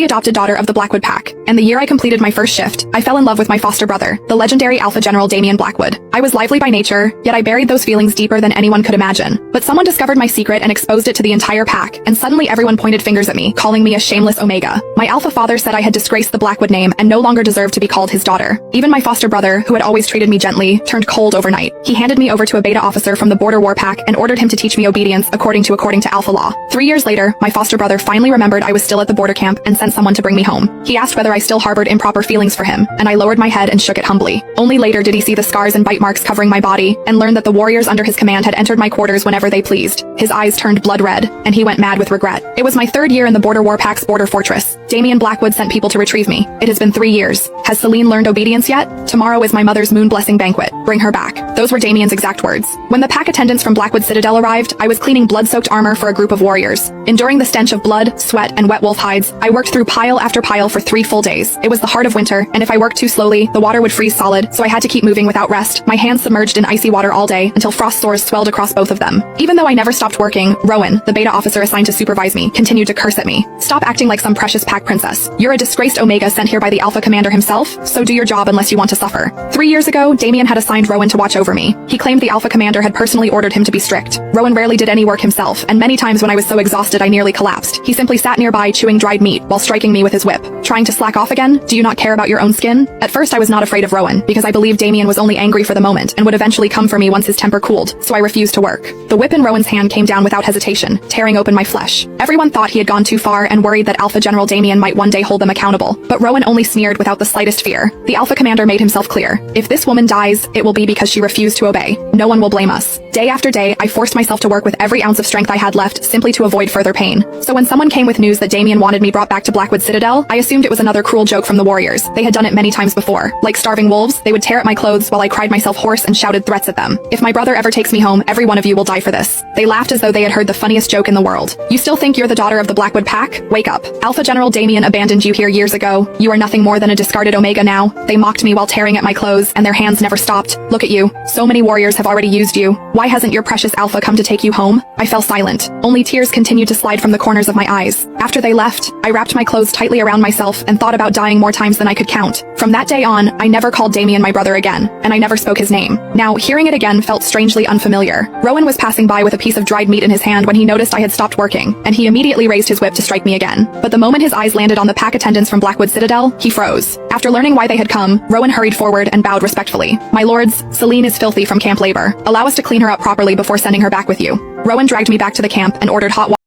adopted daughter of the Blackwood Pack, and the year I completed my first shift, I fell in love with my foster brother, the legendary Alpha General Damian Blackwood. I was lively by nature, yet I buried those feelings deeper than anyone could imagine. But someone discovered my secret and exposed it to the entire pack, and suddenly everyone pointed fingers at me, calling me a shameless Omega. My alpha father said I had disgraced the Blackwood name and no longer deserved to be called his daughter. Even my foster brother, who had always treated me gently, turned cold overnight. He handed me over to a beta officer from the Border War Pack and ordered him to teach me obedience according to Alpha law. 3 years later, my foster brother finally remembered I was still at the border camp and sent someone to bring me home. He asked whether I still harbored improper feelings for him, and I lowered my head and shook it humbly. Only later did he see the scars and bite marks covering my body, and learn that the warriors under his command had entered my quarters whenever they pleased. His eyes turned blood red, and he went mad with regret. It was my 3rd year in the Border War Pack's border fortress. Damian Blackwood sent people to retrieve me. It has been 3 years. Has Celine learned obedience yet? Tomorrow is my mother's moon blessing banquet. Bring her back. Those were Damian's exact words. When the pack attendants from Blackwood Citadel arrived, I was cleaning blood-soaked armor for a group of warriors. Enduring the stench of blood, sweat, and wet wolf hides, I worked through pile after pile for 3 full days. It was the heart of winter, and if I worked too slowly, the water would freeze solid, so I had to keep moving without rest, my hands submerged in icy water all day, until frost sores swelled across both of them. Even though I never stopped working, Rowan, the beta officer assigned to supervise me, continued to curse at me. Stop acting like some precious pack princess. You're a disgraced Omega sent here by the Alpha Commander himself, so do your job unless you want to suffer. 3 years ago, Damian had assigned Rowan to watch over me. He claimed the Alpha Commander had personally ordered him to be strict. Rowan rarely did any work himself, and many times when I was so exhausted I nearly collapsed. He simply sat nearby chewing dried meat while striking me with his whip. Trying to slack off again? Do you not care about your own skin? At first I was not afraid of Rowan, because I believed Damian was only angry for the moment and would eventually come for me once his temper cooled, so I refused to work. The whip in Rowan's hand came down without hesitation, tearing open my flesh. Everyone thought he had gone too far and worried that Alpha General Damian might one day hold them accountable, but Rowan only sneered without the slightest fear. The Alpha Commander made himself clear. If this woman dies, it will be because she refused to obey. No one will blame us. Day after day, I forced myself to work with every ounce of strength I had left simply to avoid further pain. So when someone came with news that Damian wanted me brought back to Blackwood Citadel, I assumed it was another cruel joke from the warriors. They had done it many times before. Like starving wolves, they would tear at my clothes while I cried myself hoarse and shouted threats at them. If my brother ever takes me home, every one of you will die for this. They laughed as though they had heard the funniest joke in the world. You still think you're the daughter of the Blackwood Pack? Wake up. Alpha General Damian abandoned you here years ago. You are nothing more than a discarded Omega now. They mocked me while tearing at my clothes, and their hands never stopped. Look at you. So many warriors have already used you. Why hasn't your precious Alpha come to take you home? I fell silent. Only tears continued to slide from the corners of my eyes. After they left, I wrapped my clothes tightly around myself and thought about dying more times than I could count. From that day on, I never called Damian my brother again, and I never spoke his name. Now, hearing it again felt strangely unfamiliar. Rowan was passing by with a piece of dried meat in his hand when he noticed I had stopped working, and he immediately raised his whip to strike me again. But the moment his eyes landed on the pack attendants from Blackwood Citadel, he froze. After learning why they had come, Rowan hurried forward and bowed respectfully. My lords, Celine is filthy from camp labor. Allow us to clean her up properly before sending her back with you. Rowan dragged me back to the camp and ordered hot water